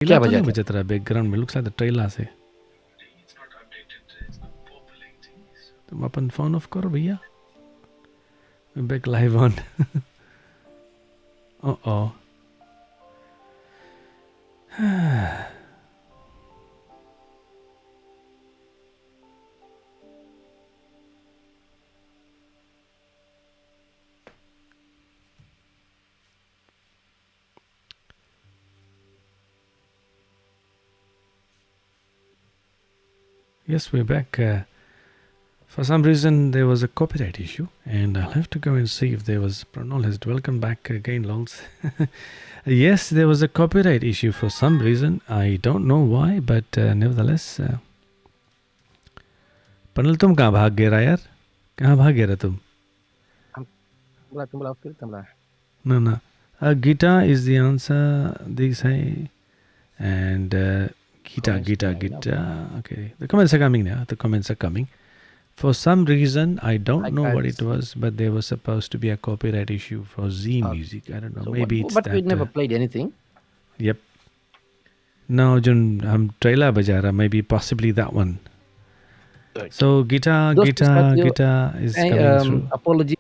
ट्रेला क्या तो बजा नहीं था? बजत रहा बैकग्राउंड में, लुक्स लाइक द ट्रेला से। तुम अपन फोन ऑफ करो भैया, back live on. Oh yes, we're back. For some reason there was a copyright issue, and I'll have to go and see if there was. Pranol has welcome back again, Lols. Yes, there was a copyright issue for some reason. I don't know why, but nevertheless. पनल तुम कहाँ भाग गए रहा यार? कहाँ भाग गए रहा तुम? तुम बोला फिर तुम बोला। No, no. Guitar is the answer. They say, and guitar, comments guitar, नहीं आई ना। guitar. Okay, the comments are coming now. The comments are coming. For some reason, I don't hi know what it guys. was, but there was supposed to be a copyright issue for Z Music. I don't know. So Maybe it's but we that. never played anything. Yep. Now, Jun, trailer bajara. Maybe possibly that one. Okay. So guitar, दोस्तों guitar, साथियों, guitar is coming through. Apology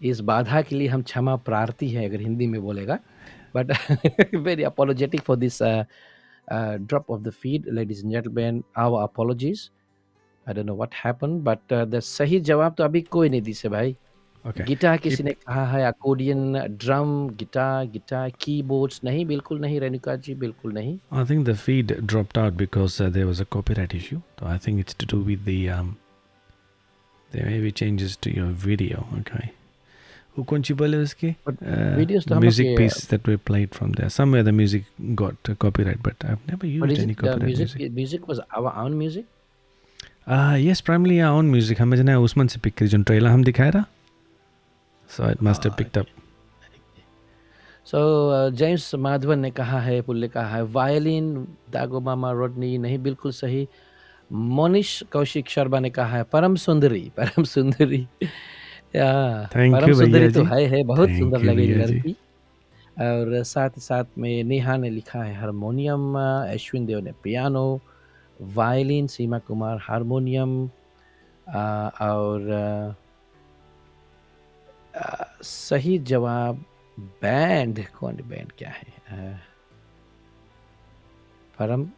इस बाधा के लिए हम क्षमा प्रार्थी हैं अगर हिंदी में बोलेगा, but very apologetic for this drop of the feed, ladies and gentlemen, our apologies. I don't know what happened, but the सही जवाब तो अभी कोई नहीं दी से भाई। Okay. गिटार किसी Keep. ने कहा है, अकॉर्डियन, ड्रम, गिटार, कीबोर्ड्स नहीं, बिल्कुल नहीं रेणुका जी, बिल्कुल नहीं। I think the feed dropped out because there was a copyright issue. So I think it's to do with the there may be changes to your video. Okay. Who contributed uske? But videos तो हम लोग Music के, piece that we played from there. Somewhere the music got copyright, but I've never but used is any it the copyright music. music was our own music? Yes, primarily our own music. हमें जना उसमन से pick करी जो trailer हम दिखाया रहा. So it must have picked up. So James Madhavan ने कहा है, पुल ने कहा है वायलिन, दागो मामा रोडनी नहीं, बिल्कुल सही। मोनिश कौशिक शर्मा ने कहा है परम सुंदरी, परम सुंदरी। या Thank परम you सुंदरी भैया तो जी. है, बहुत Thank सुंदर you लगेगी भैया जी. लड़की। और साथ ही साथ में नेहा ने लिखा है हारमोनियम, अश्विन देव ने पियानो, वायलिन, सीमा कुमार हारमोनियम, और सही जवाब बैंड, कौन बैंड क्या है? परम,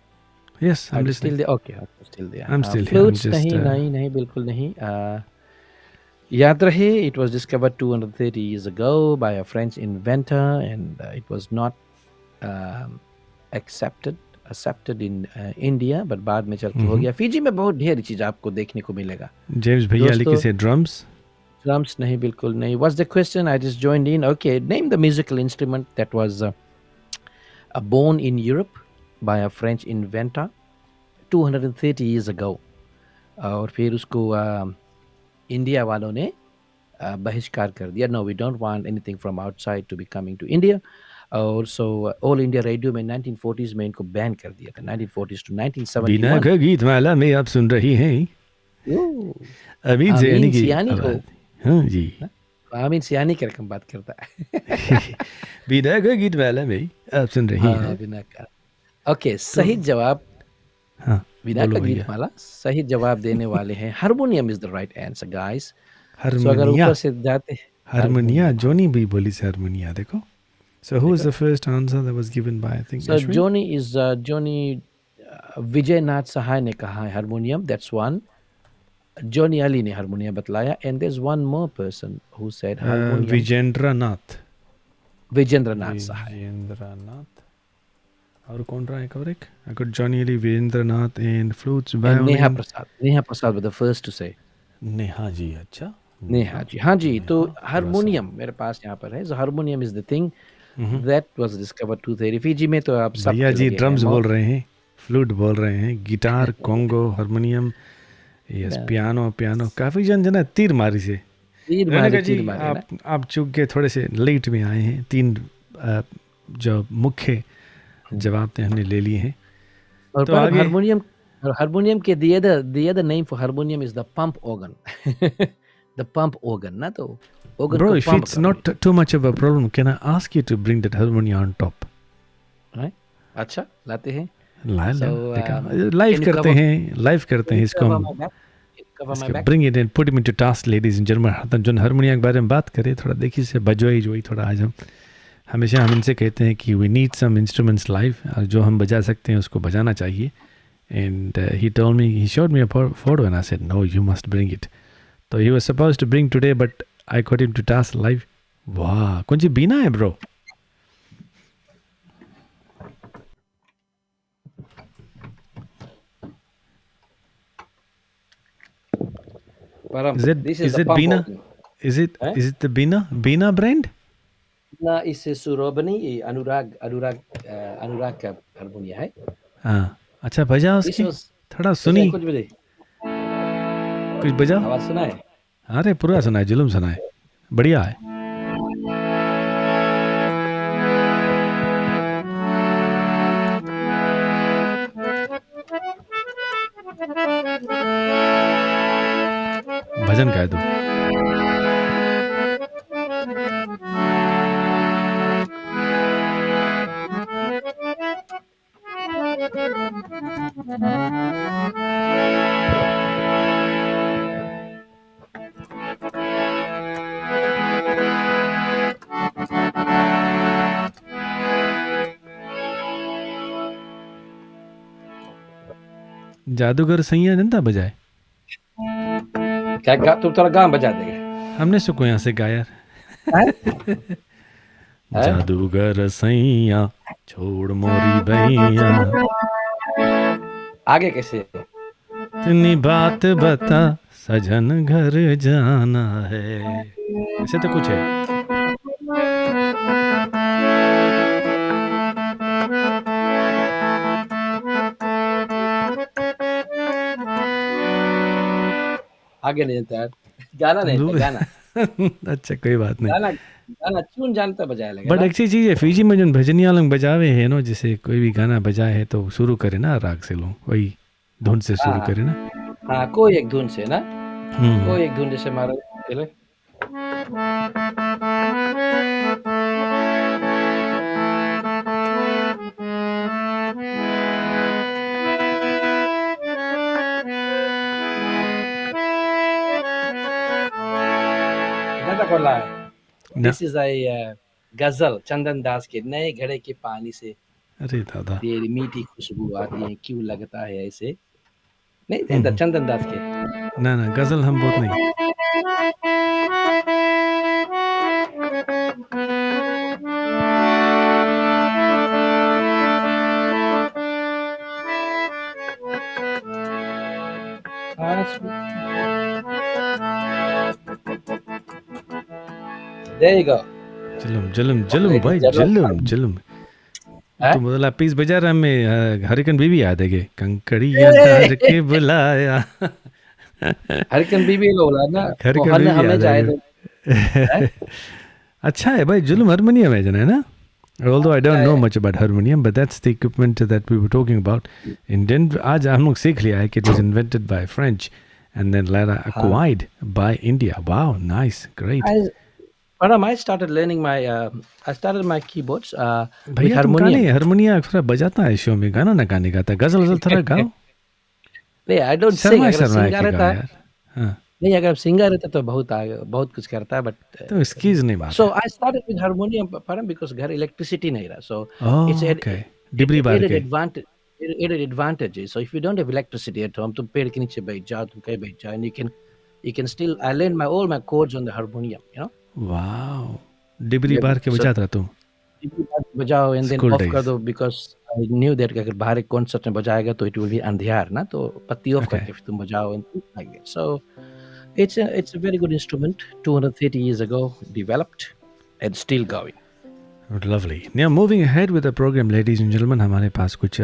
Yes, are I'm you listening. still there? Okay, still there. I'm still here. I'm Flutes just. नहीं, नहीं, नहीं, बिल्कुल नहीं। याद रहे, it was discovered 230 years ago by a French inventor, and it was not um, accepted in India, but बाद में चल के हो गया। फिजी में बहुत ढेर चीज आपको देखने को मिलेगा। James भैया लिखी दोस्तों, से drums. drums नहीं, बिल्कुल नहीं। What's the question? I just joined in. Okay, name the musical instrument that was born in Europe by a French inventor 230 years ago. और फिर उसको इंडिया वालों ने बहिष्कार कर दिया। No, we don't want anything from outside to be coming to India. और so all India radio में 1940s में इनको बैन कर दिया था, 1940s to बिना 1971। का गीत माला में आप सुन रही हैं अमीन आमीन सयानी की सियानी को, आवाज। हाँ जी। आमीन सियानी की रकम बात करता है। बिना का गीत माला में आप सुन रही हाँ, हैं। बिना का। ओके, तो सही जवाब हाँ बिना बोलो का भैया। गीतमाला। सही जवाब देने वाले हैं harmonium is the right answer guys. So अगर हारमोनिया, ऊपर से जाते हैं हारमोनिया हारमोनियम, हाँ। जोनी भी बोली से हारमोनिया देखो। So who was देखो, the first answer that was given by I think so Ashwin? Johnny is Johnny, Vijay Nath Sahay ने कहा है harmonium, that's one. Johnny Ali ने हारमोनियम बतलाया, and there is one more person who said harmonium, Vijendra Nath. Vijendra Nath Sahay. Vijendra Nath. और कौन रहा एक और एक? I got Johnny Lee, Virendra Nath and flutes, and Neha violin. Prasad, Neha Prasad was the first to say. Neha जी, अच्छा। नेहा जी, हाँ जी। तो नेहा प्रसाद। हारमोनियम मेरे पास यहाँ पर है। So harmonium is the thing that was discovered 230 फीजी में। तो आप भैया सबके जी लगे हैं ड्रम्स बोल रहे हैं, फ्लूट बोल रहे हैं, guitar, Congo, harmonium, yes piano, piano. काफ़ी जन जना तीर मारी से। रेणुका जी तीर मारे ना। आप चूक के थोड़े से लेट में आए हैं। तीन जो मुख्य जवाब थे हमने ले लिए हैं। और तो पर आगे हारमोनियम के the other name for harmonium is the pump organ. The pump organ ना, तो organ bro, को if pump it's करने, not too much of a problem, can I ask you to bring that harmonia on top? right? अच्छा, लाते हैं। ला ला So, देखा, live can you करते cover हैं, live करते can हैं you इसको cover हम। my back? Can you cover my इसके back? Bring it in, put it into task ladies and gentleman. जो हारमोनियम के बारे में बात करें, थोड़ा देखिए से बजोई जोई थोड़ा आज हम हमेशा हम इनसे कहते हैं कि we need some instruments live, जो हम बजा सकते हैं उसको बजाना चाहिए। And he told me, he showed me a photo and I said no you must bring it. तो he was supposed to bring today but I got him to task live. वाह, कौन सी बीना है bro? Param, Is it this is is the it pump Bina? organ. Is it Eh? is it the Bina brand? ना इससे सुरोबनी ये अनुराग का हारमोनिया है। हाँ, अच्छा बजा This उसके, was थोड़ा बजाए सुनी, कुछ बजे कुछ बजाओ। आवाज सुना है। अरे पूरा सुना है, जुलूम सुना है, बढ़िया है। भजन गा दो। जादूगर सैया जनता बजाए, क्या तुम थोड़ा गान बजा देगा? हमने सुको यहाँ से गाया। जादूगर सैया छोड़ मोरी बैया, आगे कैसे? इतनी बात बता सजन घर जाना है, ऐसे तो कुछ है। आगे नहीं जानता यार, गाना नहीं था गाना। अच्छा कोई बात नहीं। गाना गाना ट्यून जानता बजाया लगे बट ना। एक चीज़ है, फीजी में जो भजनिया लोग बजावे है ना, जैसे कोई भी गाना बजाए है तो शुरू करे ना राग से, लोग वही धुन से शुरू हाँ करे ना। हाँ, कोई एक धुन से ना, हम्म। कोई एक धुन जैसे मारो चले। कौन ला है? ना, दिस इज आई गजल चंदन दास के, नए घड़े के पानी से अरे दादा। तेरी मीठी खुशबू आती है, क्यों लगता है ऐसे। नहीं नहीं, हम्म। चंदन दास के। ना ना, गजल हम बहुत नहीं। There you go. जुलम जुलम जुलम Ladies भाई, and जुलम gentlemen. जुलम। हैं? तुम बोला पीस बजा रहा में हरिकन बीबी याद है के, कंकड़िया डार के बुलाया। हरिकन बीबी बोला ना, वो हरिकन हन बीबी हमें याद है जाए तो। हैं? के। अच्छा है भाई, जुलम हारमोनियम है जना है ना? Although I don't Yeah, know yeah. much about harmonium, but that's the equipment that we were talking about. In Denver, आज हम लोग सीख लिया है कि it was invented by French and then later हाँ. acquired by India. Wow, nice, great. I, Param, I started my keyboards with भैया तुम गाने harmonium. हारमोनिया थोड़ा बजाता है शो में, गाना ना गाने गाता, गजल गजल थोड़ा गाओ। नहीं, I don't sing. शर्मा अगर शर्मा सिंगर के गाओ रहता, यार। हाँ, नहीं अगर सिंगर रहता तो बहुत आगे, बहुत कुछ करता, बट तो स्कीज नहीं बात so है। I started with harmonium, Param, because घर इलेक्ट्रिसिटी नहीं रहा, so it's ओह ओके, डिबरी बार added के। advantage. Added advantages. So if you don't have electricity at home, तुम पेड़ के नीचे बैठ जाओ, तुम कहीं बैठ जाओ, and you can still, I learned all my chords on the harmonium, you know. Wow, डिबरी बार के So बजाता रहा तुम बजाओ and then स्कूल off कर डेज। दो, because I knew that कि अगर बाहर एक कॉन्सर्ट में बजाएगा तो it will be अंधियार ना, तो पत्ती ऑफ ओके, करके फिर तुम बजाओ and things like that. So it's a very good instrument, 230 years ago developed and still going. Lovely. Now moving ahead with the programme ladies and gentlemen, हमारे पास कुछ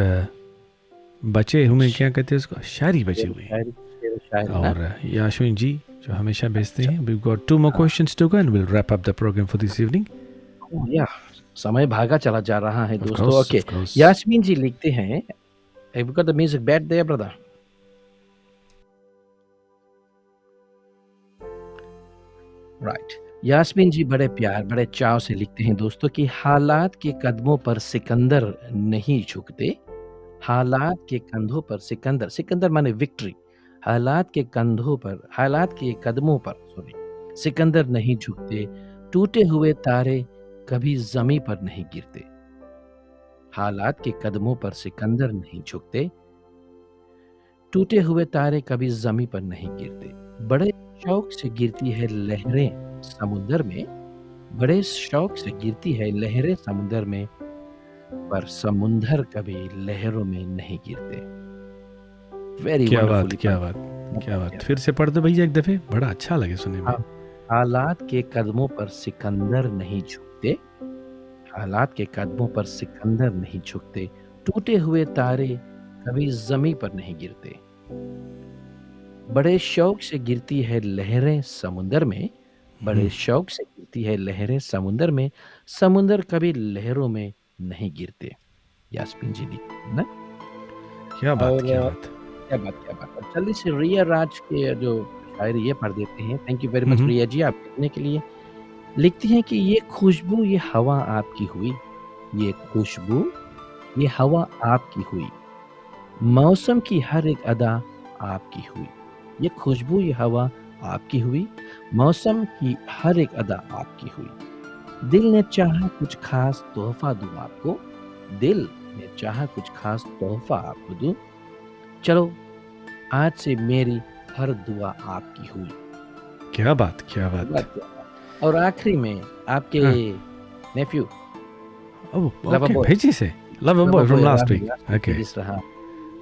बचे हुए, क्या कहते हैं उसको, शायरी बचे हुए हैं। शेर शायरी ना। और याशविन जी जो हमेशा भेजते हैं, we got two more questions to go and will wrap up the program for this evening. Yeah, समय भागा चला जा रहा है ऑफ दोस्तों। Course okay, of course. Yasmin ji लिखते हैं, have you got the music bed there, brother? Right. Yasmin जी बड़े प्यार, बड़े चाव से लिखते हैं दोस्तों कि हालात के कदमों पर सिकंदर नहीं झुकते, हालात के कंधों पर सिकंदर, सिकंदर माने विक्ट्री, हालात के कदमों पर सॉरी सिकंदर नहीं झुकते, टूटे हुए तारे कभी ज़मीं पर नहीं गिरते। हालात के कदमों पर सिकंदर नहीं झुकते, टूटे हुए तारे कभी ज़मीं पर नहीं गिरते। बड़े शौक से गिरती है लहरें समुंदर में, बड़े शौक से गिरती है लहरें समुंदर में, पर समुंदर कभी लहरों में नहीं गिरते। वेरी क्या बात, वंडरफुली क्या बात, क्या बात। फिर से पढ़ दो भैया एक दफे, बड़ा अच्छा लगे सुनने में। हालात के कदमों पर सिकंदर नहीं झुकते, हालात के कदमों पर सिकंदर नहीं झुकते, टूटे हुए तारे कभी जमीन पर नहीं गिरते। बड़े शौक से गिरती है लहरें समुंदर में, बड़े शौक से गिरती है लहरें समुंदर में, समुंदर कभी लहरों में नहीं गिरते। यास्मीन जी लिखती है ना। क्या बात, और क्या बात। क्या बात, क्या बात। अब जल्दी से रिया राज के जो शायरी ये पढ़ देते हैं। थैंक यू वेरी मच हम्म, रिया जी आप लिखने के लिए। लिखती हैं कि ये खुशबू ये हवा आपकी हुई, ये खुशबू ये हवा आपकी हुई, मौसम की हर एक अदा आपकी हुई। ये खुशबू ये हवा आपकी हुई, मौसम की हर एक अदा आपकी हुई। दिल ने चाहा कुछ खास तोहफा दूं आपको, दिल ने चाहा कुछ खास तोहफा आपको दूं, चलो आज से मेरी हर दुआ आपकी हुई। क्या बात, क्या बात। बात क्या है। और आखिरी में आपके हाँ, नेफ्यू लवर ओके, बॉय भेजी से love lover boy from boy last Rahul week. रास्ते ओके। जिस रहा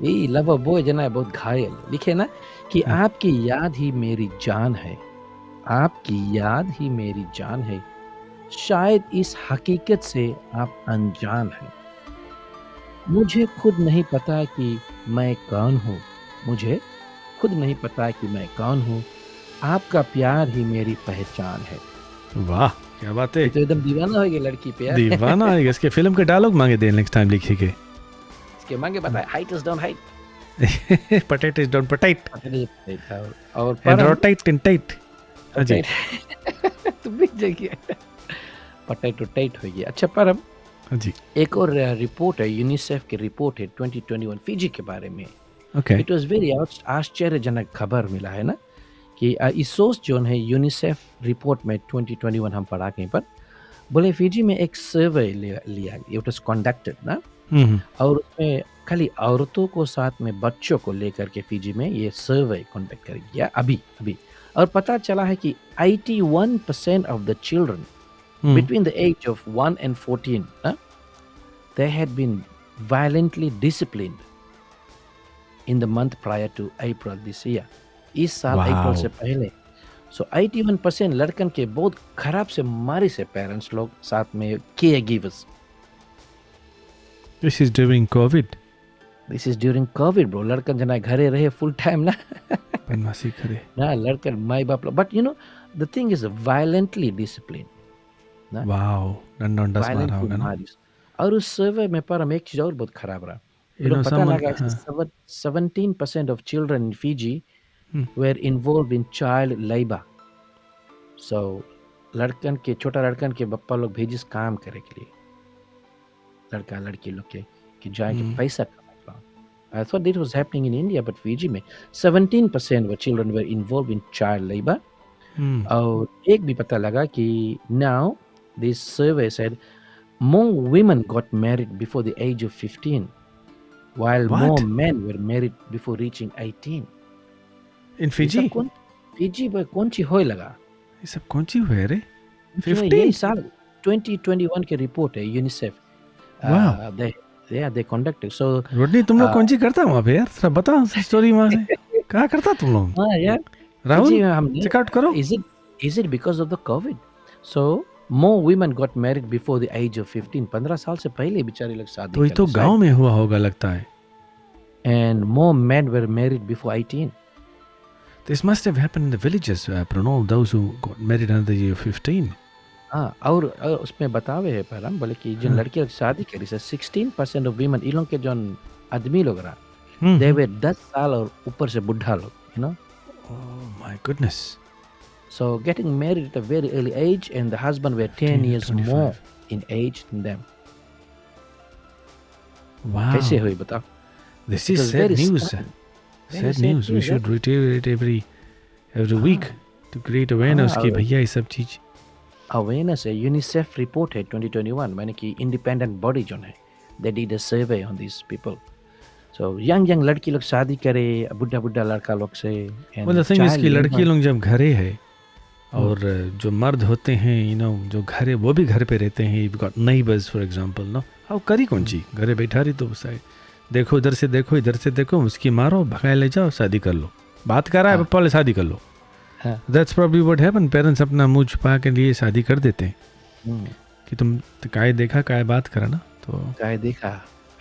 यही लवर बॉय जना है बहुत घायल लिखे ना कि हाँ, आपकी याद ही मेरी जान है, आपकी याद ही मेरी जान है, शायद इस हकीकत से आप अनजान हैं। मुझे खुद नहीं पता कि मैं कौन हूँ, मुझे खुद नहीं पता कि मैं कौन हूँ, आपका प्यार ही मेरी पहचान है। वाह, क्या बात है। ये तो एकदम दीवाना हो गया लड़की पे यार। दीवाना है इसके, फिल्म के डायलॉग मांगे दे नेक्स्ट टाइम लिखी के। इसके मांगे बताए हाइट इज डाउन हाइट पटेट इज डोंट पटाइट और एंड परम रोटाइट इन टाइट। हाँ जी, तुम भी जगह पटेटो टाइट हो गया। अच्छा परम हाँ जी। एक और रिपोर्ट है यूनिसेफ की रिपोर्ट है 2021 फिजी के बारे में। ओके। इट वाज वेरी आश्चर्यजनक खबर मिला है ना कि इसोस जो है यूनिसेफ रिपोर्ट में 2021 हम पढ़ा कहीं पर बोले फिजी में एक सर्वे लिया इट वाज कंडक्टेड ना हम्म, और उसमें खाली औरतों को साथ में बच्चों को लेकर के फिजी में ये सर्वे कंडक्ट कर गया अभी अभी और पता चला है कि 81% of the children hmm. between the age of 1 and 14 they had been violently disciplined in the month prior to April this year. इस साल अप्रैल से वाओ, पहले सो 81% लड़कन के बहुत खराब से मारी से पेरेंट्स लोग साथ में care givers this is during Covid. This is during Covid bro लड़कन जना घरे रहे फुल टाइम ना बनवासी करे। ना लड़कन माई बाप but you know the thing is violently discipline ना वाओ, डंडा उंडा से मारा वायलेंटली होगा ना। मारी और उस सर्वे में पर हम एक चीज और बहुत खराब रहा यू लोग नो पता समवन, लगा हाँ। 17% of children in Fiji hmm, were involved in child labor. So लड़कन के छोटा लड़कन के बप्पा लोग भेजिस काम करे के लिए लड़का लड़की लोग के कि जाए के हम्म, पैसा कमाए I thought it was happening in India but Fiji में 17% of children were involved in child labor हम्म। और एक भी पता लगा कि now this survey said more women got married before the age of 15 while more What? men were married before reaching 18. इन ये सब Fiji? कौन फिजी पर कौन सी होए लगा ये सब कौन सी हुए रे? जो है 15? यही साल 2021 की रिपोर्ट है यूनिसेफ वाह। दे कंडक्टेड सो रोडनी, तुम लोग कौन सी करता वहाँ पे यार? थोड़ा बताओ स्टोरी वहाँ से। कहाँ करता तुम लोग? हाँ यार राहुल, फिजी में हमने चेकआउट करो। Is it because of the covid so more women got married before the age of 15 15 साल से पहले बेचारे लोग शादी तो ये तो कर गांव में हुआ होगा लगता है। And more main were married before 18 This must have happened in the villages, Pranol, those who got married under the age of 15. हाँ और उसमें बतावे है पर हम बोले कि जिन हाँ। लड़कियां शादी करी से 16% ऑफ वीमेन इन लोग के जो आदमी लोग रहा हम्म, दे वे 10 साल और ऊपर से बुढ़ा लोग you know Oh my goodness. So getting married at a very early age, and the husband were 10 years 25. more in age than them. Wow. कैसे हुई बताओ? This It is was sad very news. sad. Very Sad sad news. We news, should reiterate every week to create awareness कि भैया ये सब चीज Awareness है. UNICEF reported 2021 मैंने कि independent body जो है, they did a survey on these people. So young लड़की लोग शादी करे, बुढ़ा लड़का लोग से, and well the thing is child कि लड़की labor- लोग जब घरे है और जो मर्द होते हैं जो घरे वो भी घर पे रहते हैं, you've got neighbors for example, no अब करी कौन ची घरे बैठा रही तो साइड देखो इधर से देखो उसकी मारो भगाए ले जाओ शादी कर लो, बात कर रहा है पहले शादी कर लो. हाँ. That's probably what happened. Parents अपना मुंह छुपा के लिए शादी कर देते हैं हम्म, कि तुम काय देखा काय बात करा ना, तो काय देखा.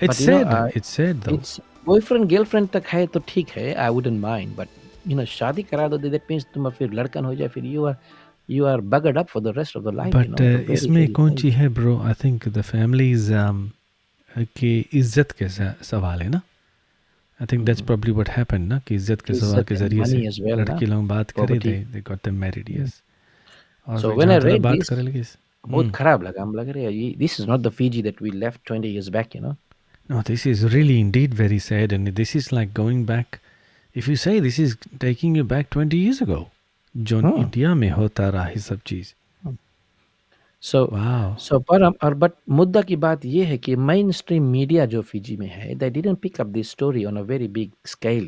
it's But you know, sad. It's sad though. It's boyfriend girlfriend तक है तो ठीक है, I wouldn't mind, but शादी करा दो, that means तुम फिर लड़कन हो जाए, फिर you are buggered up for the rest of the life. But इसमें कौन सी है bro, I think the families की इज्जत के सवाल है ना. I think that's probably what happened ना, कि इज्जत के सवाल के जरिए से लड़की लोग बात करे, they got them married. Yes. और So फिर when I जहाँ तरह read बात this, करे लगी बहुत खराब लगा. हम लग रहे हैं this is not the Fiji that we left 20 years back, No, this is really indeed very sad, and this is like going back. If you say this is taking you back 20 years ago, जो India में होता रहा है सब चीज. So Wow. So but मुद्दा की बात ये है कि मेन स्ट्रीम मीडिया जो फिजी में है, they didn't pick up this story on a very big scale,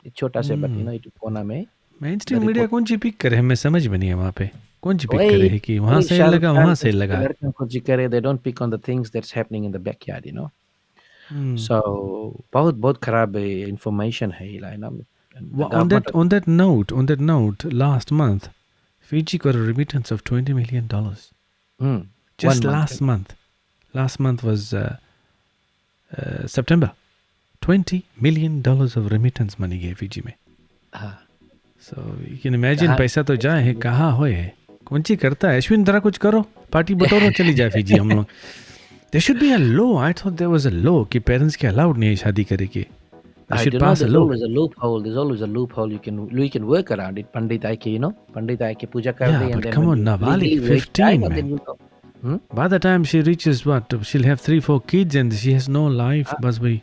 एक छोटा से but एक कोना में. मेन स्ट्रीम मीडिया कौन सी पिक करे, हमें समझ में नहीं है वहाँ पे कौन सी पिक करे है कि वहाँ से लगा वहाँ से लगा. लड़कियों को जी करे, they don't pick on the things that's happening in the backyard, So बहुत खराब information है On that note, last month, Fiji got a remittance of $20 million. Just last month. Last month was September. $20 million of remittance money gave Fiji में. So you can imagine पैसा तो जाए है, कहाँ होए है, कौन सी करता है. अश्विन जरा कुछ करो, पार्टी बटोरो, चली जाए फिजी हम लोग. There should be a law. I thought there was a law कि पेरेंट्स के अलाउड नहीं है शादी करे के. They should pass a law. There's always a loophole. We can work around it. पंडित आए के पंडित आए के पूजा कर Yeah, they. but come on, Navali, 15 man. By the time she reaches what, she'll have 3-4 kids and she has no life. बस भाई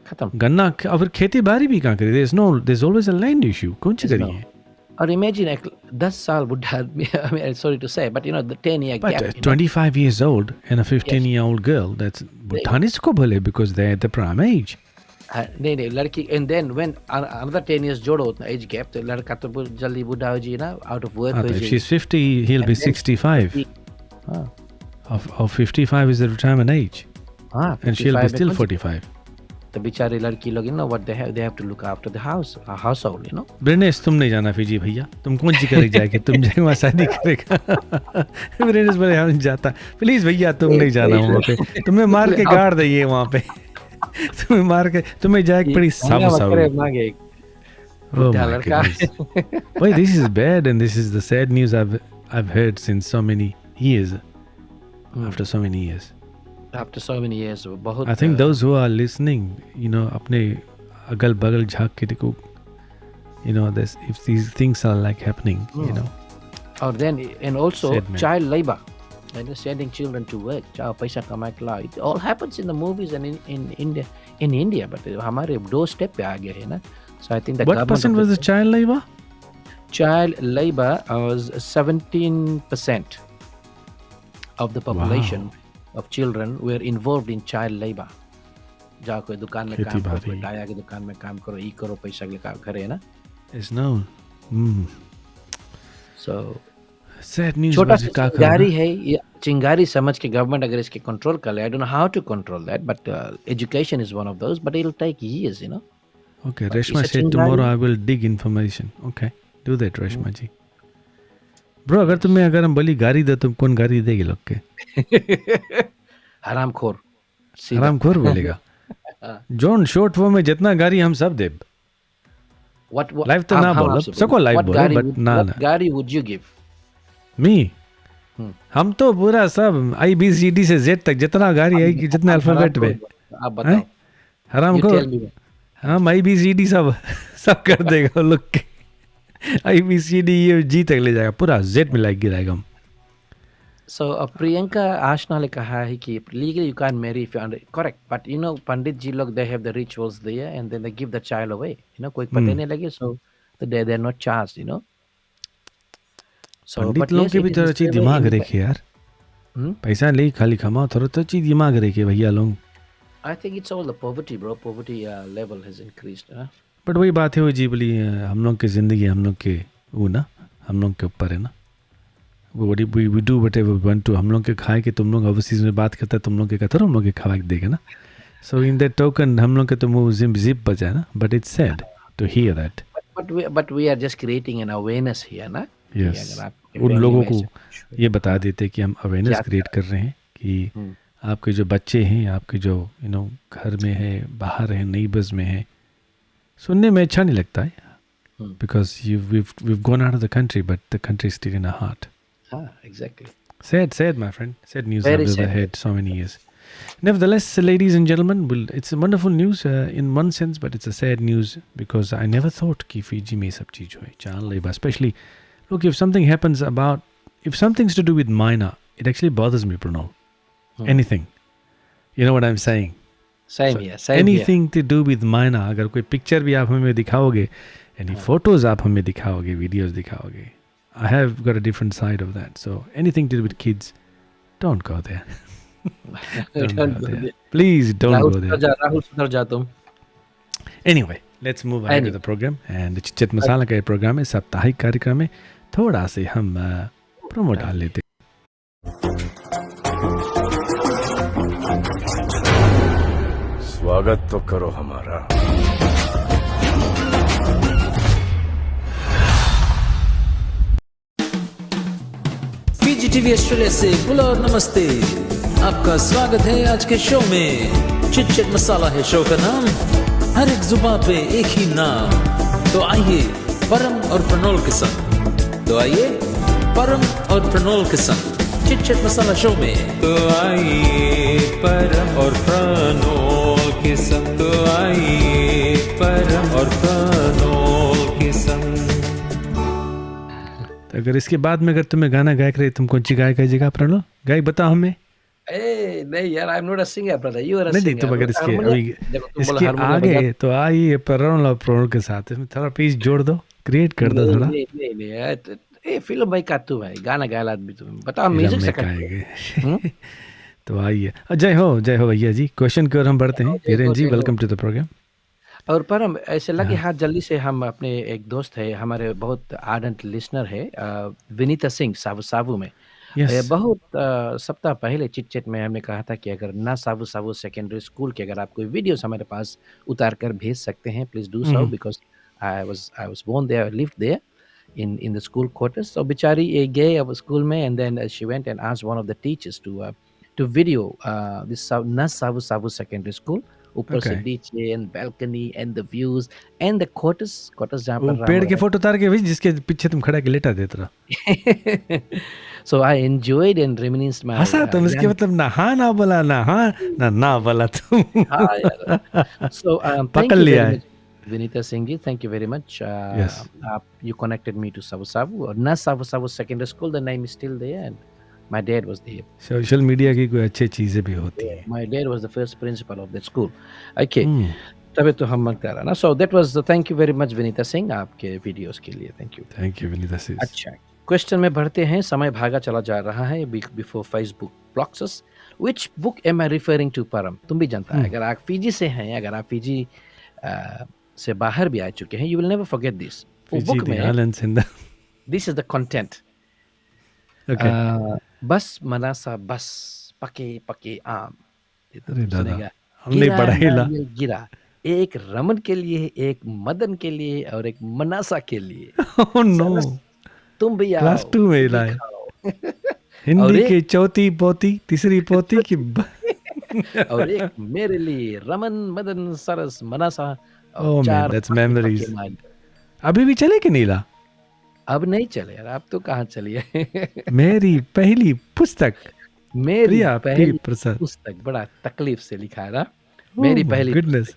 खत्म. गन्ना अब खेती बाड़ी भी कहाँ करे. There's always a land issue. कौन सी करी है. और imagine 10 साल बुढ़ा आदमी, I mean, sorry to say, but the 10-year But gap. 25 years old and a 15-year-old girl, that's बुढ़ानिस को भले because they're at the prime age. नहीं लड़की, and then when another 10 years जोड़ो उतना age gap, तो लड़का तो जल्दी बुढ़ा हो जाए ना, out of work हो If जाए. she's 50, he'll be 65. Of 55 is the retirement age. And she'll be still 45. तो बेचारे लड़की लोग what they have to look after the household, ब्रेनेस तुम नहीं जाना फिजी भैया, तुम कौन सी करे जाके, तुम जाए वहाँ शादी करेगा. ब्रेनेस बोले हम जाता, प्लीज भैया तुम नहीं जाना वहाँ पे, तुम्हें मार के गाड़ देंगे वहाँ पे, तुम्हें मार के तुम्हें जाए बड़ी साफ. Oh my goodness. Boy, this is bad, and this is the sad news I've heard since so many years. After so many years. After so many years, बहुत. I think those who are listening, अपने अगल बगल झाँक के देखो, this, if these things are like happening, Or then, and also Sad man. child labor, sending children to work, चाहो पैसा कमा के लाओ. It all happens in the movies and in India, but हमारे doorstep पे आ गया है ना. So I think the What percent was the child labor? Child labor was 17% of the population of children were involved in child labor. जाओ कोई दुकान में काम करो, कोई टाया की दुकान में काम करो, ये करो, पैसा के काम करे ना. It's known. So sad news. छोटा सा चिंगारी है, ये चिंगारी समझ के गवर्नमेंट अगर इसके कंट्रोल कर ले, I don't know how to control that, but education is one of those, but it'll take years, Okay, Reshma said tomorrow I will dig information. Okay, do that, Reshma ji. Bro, अगर हम बोली गाड़ी दे, तुम कौन गाड़ी देगी लोग के? हरामखोर बोलेगा. जॉन शॉर्ट फॉर्म में जितना गाड़ी हम सब दे. लाइव तो ना बोलो, सबको लाइव बोलो, बट ना. What गाड़ी would you give? Me? हम तो पूरा सब IBCD से Z तक जितना गाड़ी है, जितना अल्फाबेट में. आप बताओ. हरामखोर. हम IBCD सब कर देगा लोग के. ABCD ये G तक ले जाएगा, पूरा Z में लाइक गिराएगा हम. So Priyanka Ashna ने कहा है कि legally you can't marry if you're under, correct, but you know पंडित जी लोग they have the rituals there and then they give the child away, you know, कोई पता नहीं लगे, so they're not charged, you know. So Pandit but लोगों yes, के it भी is थोड़ा चीज still very दिमाग रखे यार. पैसा ले खाली कमाओ, थोड़ा तो चीज दिमाग रखे भैया लोग. I think it's all the poverty, bro. Poverty level has increased, huh? But वही बात है, वो जी बोली हम लोग की जिंदगी हम लोग के वो ना हम लोग के ऊपर है ना. we do whatever we want to. हम लोग के खाए कि तुम लोग ओवरसीज में बात करते हैं, तुम लोग के कहते हो हम लोग के खवा के देगा ना. सो इन दैट टोकन हम लोग के तो मुंह जिप बजा है ना. But it's sad to hear that. But we are just creating an awareness here, ना. यस, उन लोगों को ये बता देते कि हम अवेयरनेस क्रिएट कर रहे हैं कि आपके जो बच्चे हैं, आपके जो घर में है, बाहर है, नेबर्स में है, सुनने में अच्छा नहीं लगता है. Because we've gone out of the country, but the country is still in our heart. Exactly. Sad, my friend. Sad news Very I've ever sad. had so many years. Nevertheless, ladies and gentlemen, it's a wonderful news in one sense, but it's a sad news because I never thought कि Fiji में सब चीज हुए. जान ले, especially look, if something happens if something's to do with minor, it actually bothers me, Pranal. Anything. You know what I'm saying? Same here. Same Anything to do with minor, अगर कोई picture भी आप हमें दिखाओगे, any photos आप हमें दिखाओगे, videos दिखाओगे, I have got a different side of that. So anything to do with kids, don't go there. Don't go there. Please don't go there. Rahul सुधर जा तुम. Anyway, let's move ahead to the program. And चिट मसाला का ये programme है, साप्ताहिक कार्यक्रम में थोड़ा से हम प्रोमो डाल लेते हैं. स्वागत तो करो हमारा. PGTV ऑस्ट्रेलिया से बुला और नमस्ते. आपका स्वागत है आज के शो में. चिट चिट मसाला है शो का नाम. हर एक जुबान पे एक ही नाम. तो आइए परम और प्रणोल के संग. तो आइए परम और प्रणोल के संग चिट चिट मसाला शो में. तो आइए परम और प्रणोल के संग. तो आइए परम और प्रणोल के संग. अगर इसके बाद में अगर तुम्हें गाना गायक रहे, तुम कौन सी गायक है जगह प्रणो गायक बताओ हमें. नहीं यार, I am not a singer brother, you are a नहीं, सिंगर. तुम अगर इसके आगे तो आइए प्रणो और प्रणो के साथ थोड़ा पीस जोड़ दो, क्रिएट कर दो थोड़ा. नहीं फिल्म भाई का तू भाई गाना गाया आदमी तुम्हें बताओ म्यूजिक से गाएंगे. तो आइए, जय हो भैया जी. क्वेश्चन की ओर हम बढ़ते हैं. धीरेन जी, वेलकम टू द प्रोग्राम. और परम ऐसे लगे हाथ जल्दी से हम अपने एक दोस्त है, हमारे बहुत आर्डेंट लिसनर है, विनीता सिंह सावू में. बहुत सप्ताह पहले चिट चिट में हमने कहा था कि अगर ना सावू सेकेंडरी स्कूल के अगर आप कोई वीडियोस हमारे पास उतार कर भेज सकते हैं, please do so, because I was born there, lived there in the school quarters. So बिचारी गए अब स्कूल में, and then she went and asked one of the teachers to video this ना सावू सेकेंडरी स्कूल. ऊपर से DJ and balcony and the views and the quarters जहां पर पेड़ के फोटो उतार के भी जिसके पीछे तुम खड़ा के लेटा देते रहो. सो आई एंजॉयड एंड रेमिनिस्ड माय. हंसा तुम, इसके मतलब ना बोला ना बोला तुम. हां यार. सो पकड़ लिया है. Vinita Singh ji, thank you very much. Yes. You connected me to Savu or Na Savu Secondary School. The name is still there, and my dad was there. Social media की कोई अच्छी चीजें भी होती हैं. My dad was the first principal of that school. Okay. तबे तो हम कर रहा ना. So that was thank you very much Vinita Singh आपके वीडियोस के लिए. Thank you. Thank you Vinita Singh. अच्छा, क्वेश्चन में बढ़ते हैं. समय भागा चला जा रहा है. Before Facebook blocks us. Which book am I referring to, Param? तुम भी जानता है. अगर आप फीजी से हैं, अगर आप फीजी से बाहर भी आ चुके हैं, you will never forget this. Book में this is the content. Okay. बस मनासा बस पके आम. अरे दादा, हमने पढ़ा ही ला. गिरा एक रमन के लिए, एक मदन के लिए और एक मनासा के लिए. Oh no. तुम भी आओ. क्लास 2 में लाए. हिंदी की चौथी पोती, तीसरी पोती की और एक मेरे लिए रमन मदन सरस Manasa. Oh man, that's memories. अभी भी चले कि नहीं ला? अब नहीं चले यार, अब तो कहाँ चलिए. मेरी पहली पुस्तक, मेरी पहली पुस्तक बड़ा तकलीफ से लिखा है ना. मेरी पहली goodness.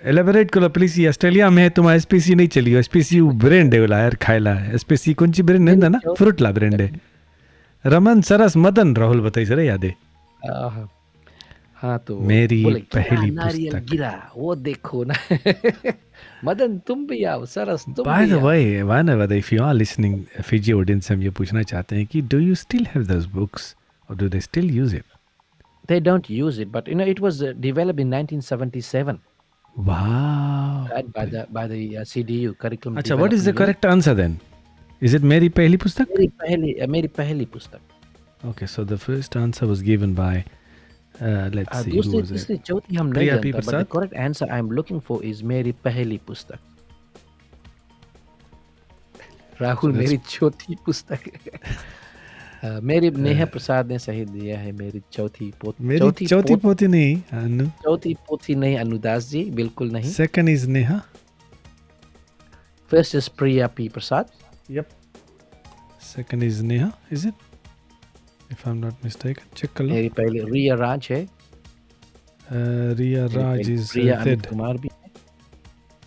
एलेबरेट करो प्लीज. ऑस्ट्रेलिया में तुम एसपीसी नहीं चली हो. एसपीसी ब्रेंड है यार खायला. एसपीसी कोणची ब्रेंड है ना फ्रूटला ब्रेंड है. रमन सरस मदन राहुल बताइए सर याद है. हाँ तो मेरी बोले पहली नारियल पुस्तक. गिरा वो देखो ना. मदन तुम भी आओ, सरस तुम बाय भी द आओ. वे, whenever if you are listening, Fiji audience, हम ये पूछना चाहते हैं कि do you still have those books or do they still use it? They don't use it, but it was developed in 1977, Wow. right, by the CDU curriculum. अच्छा, what is the development unit. correct answer then? Is it मेरी पहली पुस्तक? मेरी पहली पुस्तक. Okay, so the first answer was given by let's see, who दूसरी was it? तीसरी चौथी हम नहीं प्रिया पी जानता, but the Prasad? correct answer I am looking for is मेरी पहली पुस्तक. राहुल So that's- मेरी चौथी पुस्तक है. मेरी नेहा प्रसाद ने सही दिया है. मेरी चौथी पोथी. मेरी चौथी पोथी नहीं अनु. चौथी पोथी नहीं अनुदास जी, बिल्कुल नहीं. Second is Neha. First is Priya P Prasad. Yep. Second is Neha, is it? If I'm not mistaken, check कर लो. मेरी पहली रिया राज है. रिया मेरी राज पहली is Priya Amit third. Kumar भी है.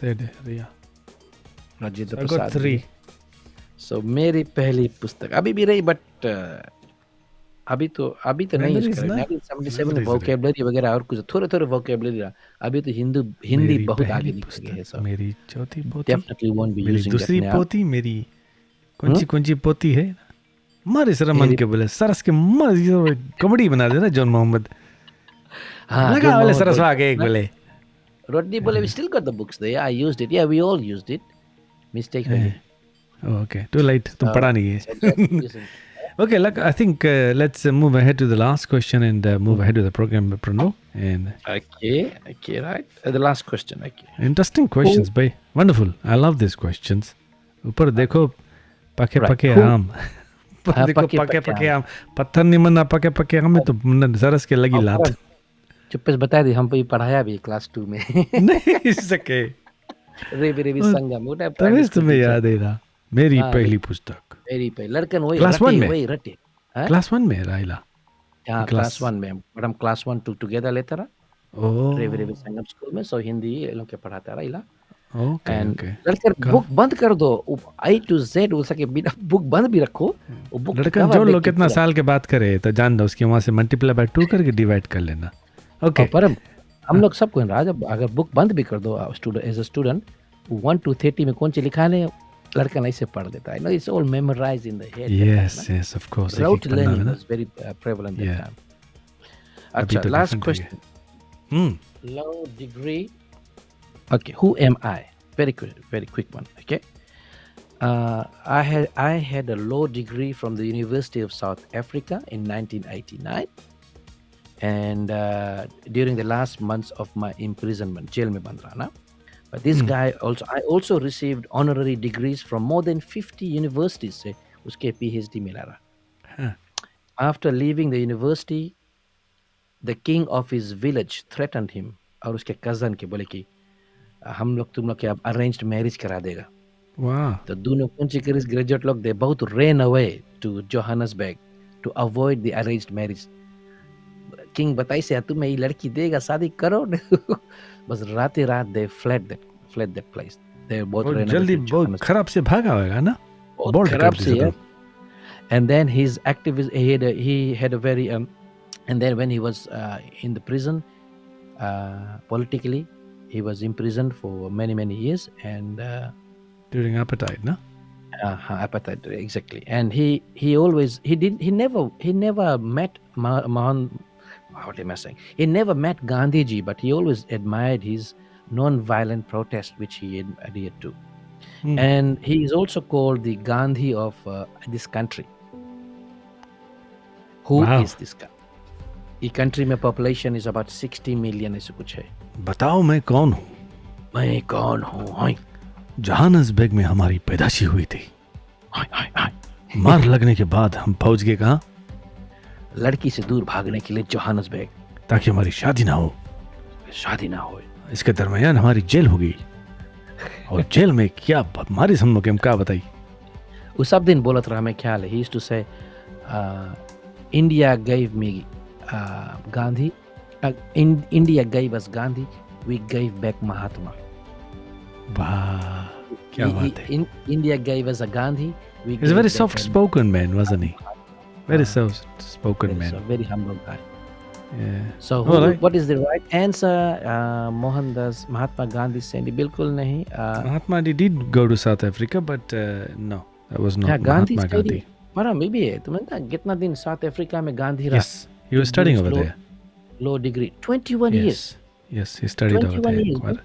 Third है रिया. Rajendra I got Prasad. 3. So मेरी पहली पुस्तक अभी भी रही, बट अभी तो नहीं यूज Memories कर. ना? 1977 Memories वोकेबलरी वगैरह और कुछ थोड़े वोकेबलरी रहा. अभी तो हिंदी मेरी बहुत आगे पहली निकल गई है. पुस्तक, सब मेरी चौथी पोथी, डेफिनेटली वोंट बी मेरी यूजिंग दूसरी पोथी, मेरी कौन सी पोथी है. मारे सर मन मेरी- के बोले सरस के मर कॉमेडी बना देना जॉन मोहम्मद. हाँ, लगा वाले सरस आगे एक बोले. रोडनी बोले, we still got the books there. I used it. Yeah, we all used it. Mistake हो गई. Okay, too late. तुम पढ़ा नहीं है. So just using- Okay, look, I think let's move ahead to the last question and move ahead to the program, Pranav. And Okay, right. The last question. Okay. interesting questions, bhai. Wonderful. I love these questions. ऊपर देखो पके Right. पके Who- आम. ऊपर हाँ, देखो पके पके पके पके आम. पत्थर निमन ना पके पके आम में तो सरस के लगी लात. चुप्पे से बता दी, हम भी पढ़ाया भी क्लास 2 में. नहीं सके. रेवी संगम उठा तभी तुम्हें याद है ना. मेरी हाँ, पहली पुस्तक. मेरी पे लड़कन वही Class one में? वही रटे. हाँ? क्लास 1 में राइला. हाँ, class- क्लास 1 में. बट हम क्लास 1 2 टुगेदर लेता रहा. Oh. रेवी संगम स्कूल में. सो हिंदी ये लोग के पढ़ाता रहा इला. Okay, and okay. लड़कर बुक बंद कर दो. A to Z हो सके बिना बुक बंद भी रखो. वो बुक लड़कन जोड़ लो कितना साल के बाद करे तो जान दो उसके वहां से मल्टीप्लाई बाय 2 करके डिवाइड कर लेना. ओके. पर हम लोग सबको राजा अगर बुक बंद भी कर दो student as a student 1 to 30 में कौन सी लिखा है लड़का नहीं से पढ़ देता है. No it's all memorise in the head. Yes, of course. Rote एक-एक पन्ना में लर्निंग ना. Was very prevalent that Yeah. Time. अभी अच्छा, तो लास्ट different हो गया. Question. Low degree. Okay, who am I? Very quick one. Okay. I had a law degree from the University of South Africa in 1989, and during the last months of my imprisonment, jail में बंद रहा ना. But this guy I also received honorary degrees from more than 50 universities से उसके PhD मिला रहा. हाँ. After leaving the university, the king of his village threatened him और उसके cousin के बोले कि हम लोग तुम लोग के अब अरेंज्ड मैरिज करा देगा. वाह. तो दोनों कौन ग्रेजुएट लोग दे बहुत ran away to Johannesburg to avoid the arranged marriage. King बताई से तुम्हें ये लड़की देगा शादी करो. बस रात दे fled that place. They both बहुत ran away जल्दी to बहुत Johannesburg. खराब से भागा होगा ना. बहुत bold खराब country से से यार. तो. And then his activist he had a very and then when he was in the prison politically he was imprisoned for many years and During apartheid, ना. appetite exactly. And he never met Mahan. What am I saying? He never met Gandhiji, but he always admired his non-violent protest which he adhered to. And he is also called the Gandhi of this country. Who Wow. is this guy? The country में population is about 60 million ऐसे कुछ है. बताओ मैं कौन हूँ. मैं कौन हूँ? हाय जोहानसबर्ग में हमारी पैदाशी हुई थी. हाय हाय हाय. मार लगने के बाद हम पहुंच गए कहाँ. लड़की से दूर भागने के लिए जोहानसबर्ग, ताकि हमारी शादी ना हो. शादी ना हो. इसके दरमियान हमारी जेल हो गई. और जेल में क्या हमारी हम लोग क्या बताई. वो सब दिन बोलत रहा मैं ख्याल है. He used to say India gave me Gandhi. India gave us Gandhi. we gave back Mahatma. वाह, क्या बात है. India gave us a Gandhi. We He's a gave very back soft-spoken man, wasn't he? Very Ah, soft-spoken very, man. very humble guy. Yeah. So All right. what is the right answer? Mohandas Mahatma Gandhi said बिल्कुल नहीं. Mahatma did go to South Africa, but no, that was not Gandhi Mahatma studied. Gandhi. पर मैं भी है तुम्हें ना कितना दिन साउथ अफ्रीका में गांधी रहा. Yes, he was studying over there. Low degree 21 years. Yes, he studied over 21 there. years, Quite,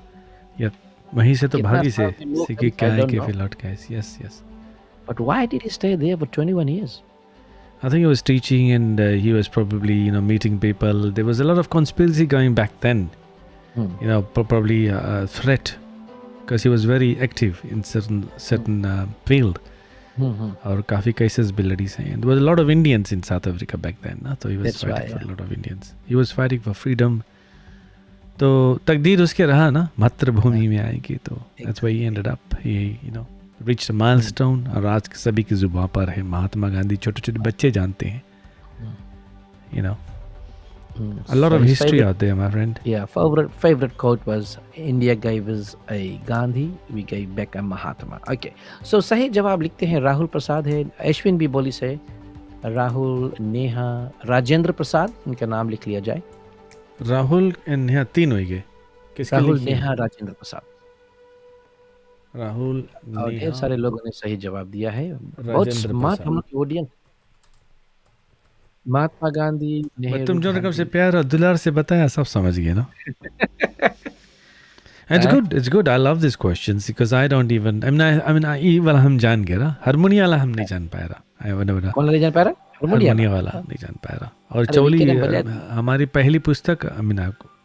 yep. वहीं से तो कितना भागी से साल के लोग सीखी हैं, क्या I है don't कि know. फिर लौट के आए. Yes, yes. But why did he stay there for 21 years? I think he was teaching and he was probably, meeting people. There was a lot of conspiracy going back then. Probably a threat because he was very active in certain field. और काफ़ी cases भी लड़ी से. And there was a lot of Indians in South Africa back then. ना? So he was That's fighting why, for a lot of Indians. He was fighting for freedom. तो तकदीर उसके रहा ना मातृभूमि में आएगी तो that's why he ended up. He reached a milestone. और आज सभी की जुबान पर है महात्मा गांधी. छोटे छोटे बच्चे जानते हैं. A lot So of his history favorite- out there, my friend. Yeah, favorite quote was India gave us a Gandhi, we gave back a Mahatma. Okay, so सही जवाब लिखते हैं राहुल प्रसाद है. अश्विन भी बोली से राहुल, नेहा, राजेंद्र प्रसाद इनका नाम लिख लिया जाए. राहुल एंड यहाँ तीन हो गए. किसके राहुल, लिखिए? नेहा, राजेंद्र प्रसाद राहुल, और ढेर नेहा, सारे लोगों ने सही जवाब दिया है. बहुत राजेंद्र स्मार्ट प्रसाद. हम लोग की ऑडियंस. महात्मा गांधी, बट नेहरू, तुम जो रकम से गांधी. प्यार और दुलार से बताया सब समझ गए ना. It's हाँ? good. It's good. I love these questions because I don't even. I वाला हम जान गए ना. हारमोनिया वाला हम नहीं जान पाया रहा. कौन नहीं जान पा रहा? हारमोनिया वाला नहीं जान पाया रहा. और अरे, चौली weekend में बजाया था. हमारी पहली पुस्तक.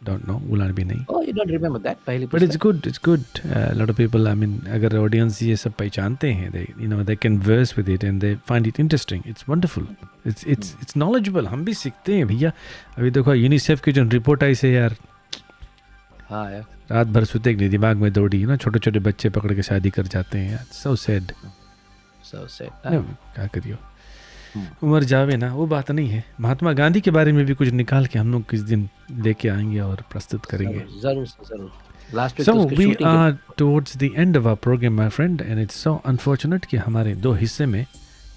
I don't know. उलान भी नहीं. Oh, you don't remember that? पहली But it's पुस्तक. good. It's good. A lot of people. अगर audience ये सब पहचानते हैं, they can verse with it and they find it interesting. It's wonderful. It's knowledgeable. हम भी सीखते हैं भैया. अभी देखो यूनिसेफ की जो रिपोर्ट आई से यार हाँ यार. रात भर सोते नहीं दिमाग में दौड़ी ना. छोटे छोटे बच्चे पकड़ के शादी कर जाते हैं यार. So sad. So sad. क्या करियो. उम्र जावे ना वो बात नहीं है. महात्मा गांधी के बारे में भी कुछ निकाल के हम लोग किस दिन लेके आएंगे और प्रस्तुत करेंगे. जरूर. Last week So उसकी we shooting are towards the end of our program, my friend, and it's so unfortunate कि हमारे दो हिस्से में.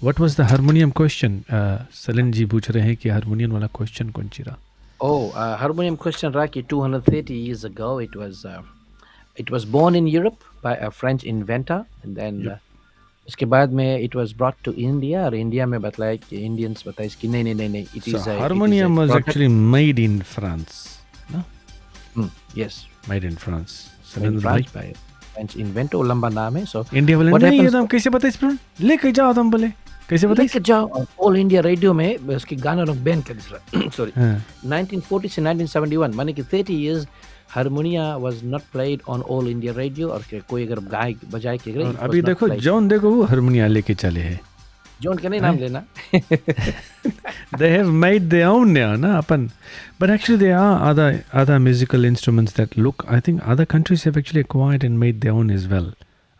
What was the harmonium question? Salin ji पूछ रहे हैं कि हारमोनियम वाला क्वेश्चन कौन सी रहा. harmonium question रहा कि 230 years ago it was born in Europe by a French inventor and then उसके बाद में it was brought to India और इंडिया में बताया कि Indians बताया इसकी नहीं it is So harmonium was actually made in France. No? Yes. Made in France. In saline France भाई. by French inventor लंबा नाम है. So इंडिया वाले What नहीं ये happens- तो हम कैसे बताइए प्रण लेके जाओ तुम बोले कैसे बताइए. लेके जाओ ऑल इंडिया रेडियो में उसके गाना लोग बैन कर दिया. सॉरी. हाँ. 1940 से 1971 माने कि 30 years harmonium was not played on all India radio और कोई अगर गाय बजाए के और अभी देखो जॉन देखो वो हारमोनिया लेके चले हैं. जॉन का नहीं नाम लेना. They have made their own now, na upon. But actually there are other musical instruments that look. I think other countries have actually acquired and made their own as well.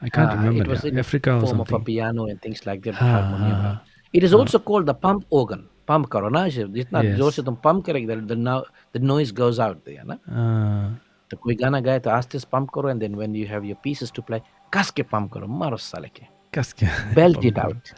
I can't remember. It was in Africa or form of a something. piano and things like that. हाँ, harmonium. हाँ. It is also called the pump organ. Pump करो ना जितना Yes. जोर से तुम pump करेंगे the noise goes out there ना. तो कोई गाना गाए तो आस्ते से pump करो and then when you have your pieces to play कस के pump करो मारो साले के. कस के. Belt it out.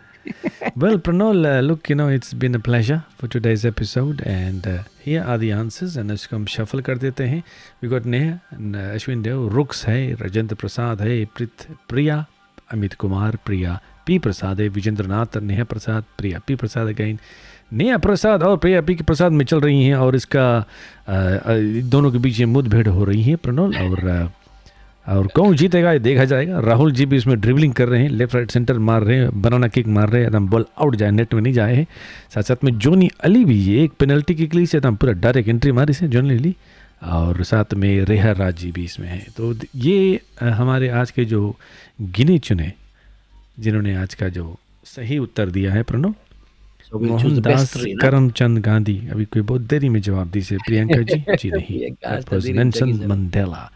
Well, Pranol, look, it's been a pleasure for today's episode, and here are the answers, and इसको हम shuffle कर देते हैं. We got Neha, and Ashwin Dev, Rooks है, राजेंद्र प्रसाद है, प्रिया, अमित कुमार, प्रिया, P प्रसाद है, विजेंद्र नाथ, नेहा प्रसाद, प्रिया P प्रसाद अगेन, नेहा प्रसाद और प्रिया P प्रसाद में चल रही हैं और इसका दोनों के बीच मुठभेड़ हो रही है प्रणोल और कौन जीतेगा ये देखा जाएगा. राहुल जी भी इसमें ड्रिबलिंग कर रहे हैं, लेफ्ट राइट सेंटर मार रहे हैं, बनाना किक मार रहे हैं, एकदम बॉल आउट जाए नेट में नहीं जाए हैं. साथ साथ में जोनी अली भी ये एक पेनल्टी किक ली से एकदम पूरा डायरेक्ट एंट्री मारी से जोनी अली और साथ में रेहा राज जी भी इसमें है. तो ये हमारे आज के जो गिने चुने जिन्होंने आज का जो सही उत्तर दिया है Pranav. So we'll choose the best Mohandas three, ना? करमचंद गांधी अभी कोई बहुत देरी में जवाब दी से. प्रियंका जी जी नहीं, प्रियंका, That was देरी नेल्सन जगी जरा. मंडेला.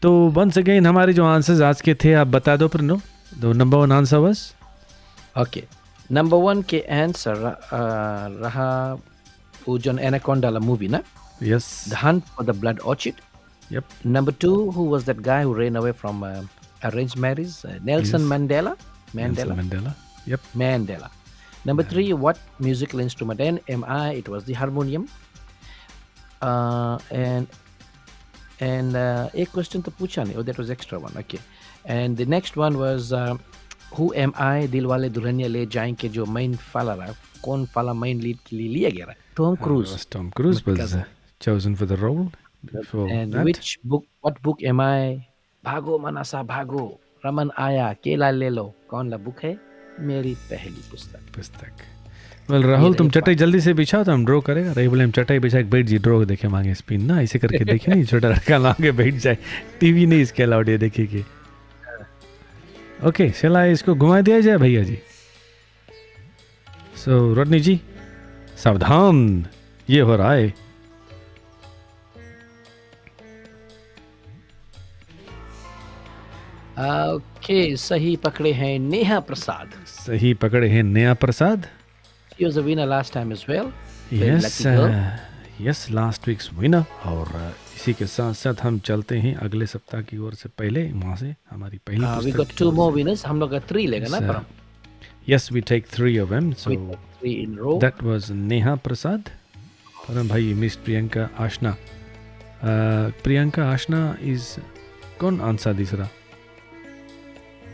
तो वंस अगेन हमारे जो आंसर्स आज के थे आप बता दो Pranav. The number one answer was Okay. Number 1 के आंसर रहा वो जो एनाकोंडा वाला मूवी ना. Yes. The Hunt for the Blood Orchid. Yep. Number 2, who was that guy who ran away from arranged marriage? Nelson Yes. Mandela. Nelson Mandela. Yep. Mandela. Number 3, what musical instrument? And MI, it was the harmonium. And एक question तो पूछा नहीं. Oh, that was extra one. Okay. And the next one was who am I? Dilwale Dulhania ले जाएंगे जो main फाला रहा. कौन फाला main lead के लिए लिया गया? Tom Cruise. Tom Cruise was chosen for the role. Before And that, which book? What book am I? भागो मनसा भागो. रमन आया केला ले लो. कौन ला book है? मेरी पहली पुस्तक. पुस्तक. Well, राहुल तुम रहे चटाई जल्दी से बिछाओ तो हम ड्रॉ करेगा. रही बोले हम चटाई बिछा के बैठ जी ड्रॉ देखे मांगे स्पिन ना ऐसे करके देखे नहीं छोटा लड़का लाके बैठ जाए. टीवी नहीं इसके अलाउड ये देखेगी. ओके चला इसको घुमा दिया जाए भैया जी. सो रॉडनी जी सावधान ये हो रहा है. Okay, सही पकड़े हैं नेहा प्रसाद. सही पकड़े हैं नेहा प्रसाद. She was a winner last time as well. Very yes lucky girl. Yes last weeks winner. और इसी के साथ साथ हम चलते हैं अगले सप्ताह की ओर से पहले वहाँ से हमारी पहली We got पुस्तक. 2 more winners. हम लोग का 3 लेगा ना परम. Yes, we take 3 of them. So We got 3 in row. that was Neha Prasad. Param bhai missed Priyanka Ashna. Priyanka Ashna is कौन आंसर दूसरा?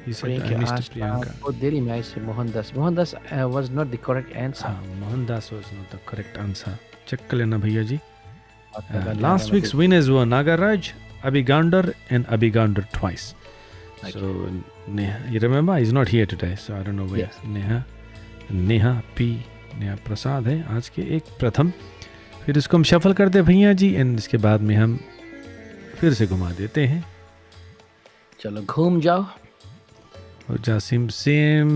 He said I Priyanka missed Ashna. Priyanka. बहुत देरी में आई से Mohan Das. Mohan Das was not the correct answer. Mohan Das was not the correct answer. Check कर लेना भैया जी. आपका Last गाना week's winners were Nagaraj, Abhigander and Abhigander twice. Okay. So Neha, you remember he's not here today, so I don't know where. Yes. Neha प्रसाद है आज के एक प्रथम. फिर इसको हम शफल करते भैया जी एंड इसके बाद में हम फिर से घुमा देते हैं. चलो घूम जाओ. और जासिम सेम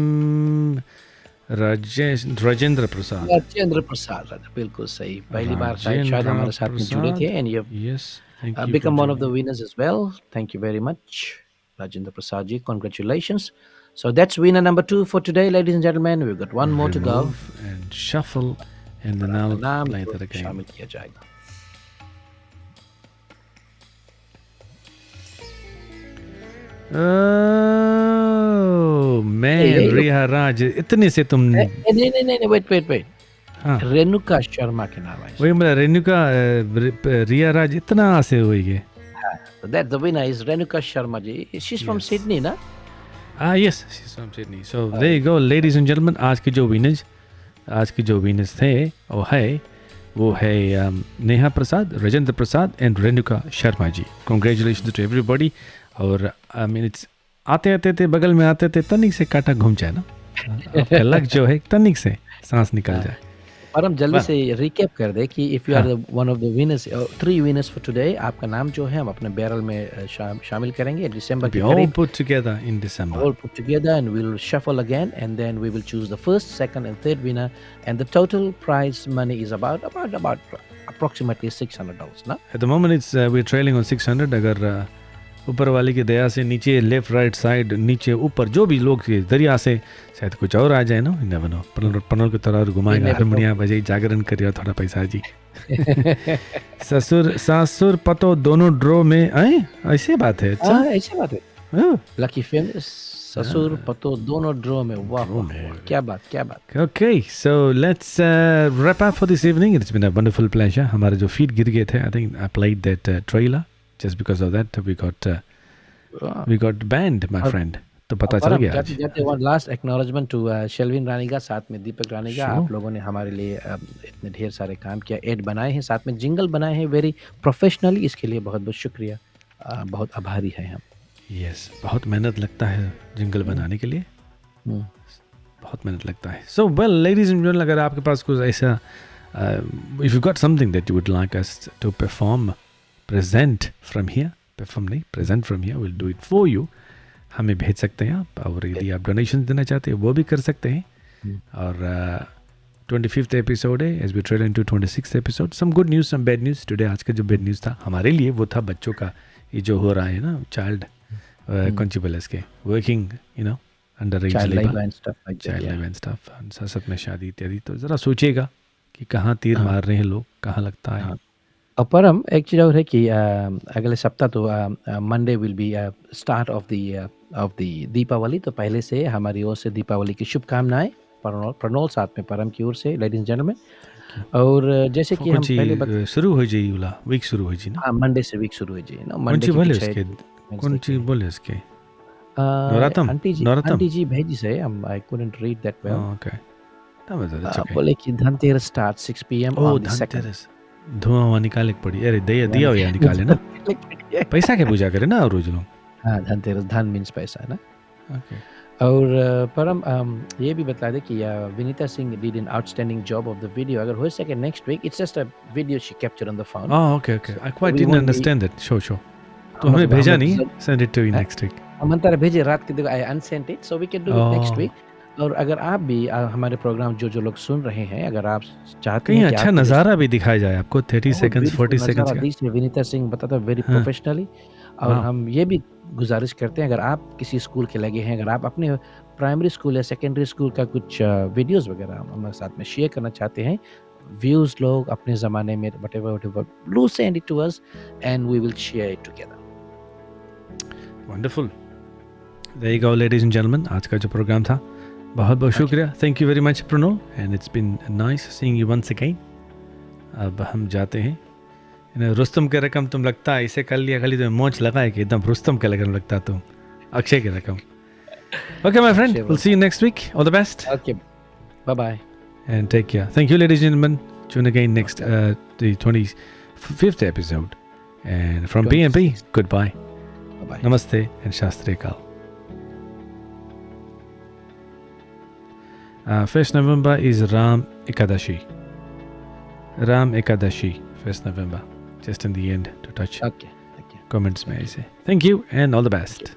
राजेंद्र प्रसाद. राजेंद्र प्रसाद. बिल्कुल सही. पहली बार शायद हमारे साथ में जुड़े थे and you Yes, thank have you. become for one of the joining. winners as well. Thank you very much, Rajendra Prasad ji. Congratulations. So that's winner number 2 for today, ladies and gentlemen. We've got one more to go. Remove and shuffle and then I'll नाम play को that again. शामिल किया जाएगा. Oh man, Hey, look. रिया राज इतने से तुम नहीं wait. हाँ रेणुका शर्मा के नाम है. वही मतलब रेणुका रिया राज इतना से हुई है. So that the winner is Renuka Sharma ji. She's from Yes. Sydney, na? Yes, she's from Sydney. So there you go, ladies and gentlemen. आज के जो winners थे वो है Neha Prasad, Rajendra Prasad and Renuka Sharma ji. Congratulations to everybody. और I mean it's आते बगल में आते तनिक से कांटा घूम जाए ना. आपका लक जो है तनिक से सांस निकल जाए. और हम जल्दी से रिकैप कर दे कि if you are one of the winners 3 winners for today, आपका नाम जो है हम अपने बैरल में शामिल करेंगे दिसंबर के We all करीब. put together in December. All put together and we'll shuffle again and then we will choose the first, second and third winner and the total prize money is about approximately $600 ना. At the moment it's we're trailing on 600. अगर ऊपर वाले की दया से नीचे left right side नीचे ऊपर जो भी लोग के दरिया से शायद कुछ और आ जाए ना. never know. पनल की तरह घुमाएगा हारमोनिया बजाई जागरण करिए थोड़ा पैसा जी. ससुर सासुर पतो दोनों ड्रॉ में आए ऐसे बात है. अच्छा ऐसी बात है. लकी फेमस ससुर पतो दोनों ड्रॉ में. वाह क्या बात. Okay, so let's wrap up for this evening. It's been a wonderful pleasure. हमारे जो feet गिर गए थे, I think I played that trailer. Just because of that, we got banned, my friend. तो पता चल गया आज. जाते one last acknowledgement to शेल्विन रानीगा साथ में दीपक रानीगा. आप लोगों ने हमारे लिए इतने ढेर सारे काम किया, एड बनाए हैं, साथ में जिंगल बनाए हैं वेरी प्रोफेशनली. इसके लिए बहुत बहुत शुक्रिया. बहुत आभारी हैं हम. Yes, बहुत मेहनत लगता है जिंगल बनाने के लिए. बहुत मेहनत लगता है. So well, ladies and gentlemen, अगर आपके पास कुछ ऐसा if you got something that you would like us to present from here, we'll do it for you. हमें भेज सकते हैं आप. और यदि आप डोनेशन देना चाहते हैं वो भी कर सकते हैं. और 25th एपिसोड है as we trail into 26th episode. some good news, some bad news today. आज का जो bad news था हमारे लिए वो था बच्चों का ये जो हो रहा है ना child conjugal के working underage Child labor, labor and stuff like that. child labor and stuff, साथ में शादी इत्यादि. तो ज़रा सोचिएगा कि कहाँ तीर मार रहे हैं लोग, कहाँ लगता है. और परम एक चीज़ और है कि अगले सप्ताह तो Monday will be start of the Deepavali, तो पहले से हमारी ओर से दीपावली की शुभकामनाएं प्रणोल साथ में परम की ओर से, लेडीज एंड जेंटलमैन। और जैसे कि हम पहले शुरू हो जाई उला वीक शुरू हो जी ना हाँ मंडे से वीक शुरू हो जी ना, कौन मंडे ची की बोले कुछ है उसके Wednesday कौन ची की। बोले उसके नवरातम नवरातम आंटी जी भेजी से I couldn't read that well. Okay तब इट्स ओके बोले कि Dhanteras start 6 PM oh on the second. Dhanteras धुआं वहाँ निकाले के पड़ी अरे दिया दिया हुआ निकाले ना पैसा के पूजा करे ना और रोज लोग हाँ धनतेरस, धन मीन्स पैसा है ना। ओके और परम ये भी बता दे कि Vinita Singh did an outstanding job of the video. अगर हो सके next week, it's just a video she captured on the phone. Oh, okay, okay. I quite we didn't won't be- understand that. Sure. तो हम हमें लोग भेजा नहीं जब- send it to you हाँ? next week. हम तारा भेजे रात के, देखो I unsent it, so we can do it next Oh, week. और अगर आप भी हमारे प्रोग्राम जो लोग सुन रहे हैं, अगर आप चाहते कहीं हैं कि अच्छा आपके नज़ारा भी दिखाया जाए आपको 30 seconds 40 seconds का जैसे विनीता सिंह बताता वेरी हाँ। प्रोफेशनली। और Wow. हम ये भी गुजारिश करते हैं, अगर आप किसी स्कूल के लगे हैं, अगर आप अपने प्राइमरी स्कूल या सेकेंडरी स्कूल का कुछ वीडियोस वगैरह हमारे साथ में शेयर करना चाहते हैं, व्यूज लोग अपने ज़माने में whatever do send it to us and we will share it together. Wonderful. There you go, ladies and gentlemen. आज का जो प्रोग्राम था बहुत बहुत शुक्रिया. Thank you very much, Pranol, and it's been nice seeing you once again. अब हम जाते हैं. रुस्तम के रकम तुम लगता है इसे कर लिया, खाली तुम्हें मोच लगाए कि एकदम रुस्तम के रकम लगता तुम अक्षय के रकम. Okay, my friend. We'll see you next week. All the best. Okay, bye bye. And take care. Thank you, ladies and gentlemen. Tune again next the 25th episode. And from BNP, goodbye. Bye bye. Namaste and Shastri Kal. 1st November is Ram Ekadashi. Ram Ekadashi, 1st November. Just in the end to touch Okay, thank you. comments. May I say. Thank you and all the best.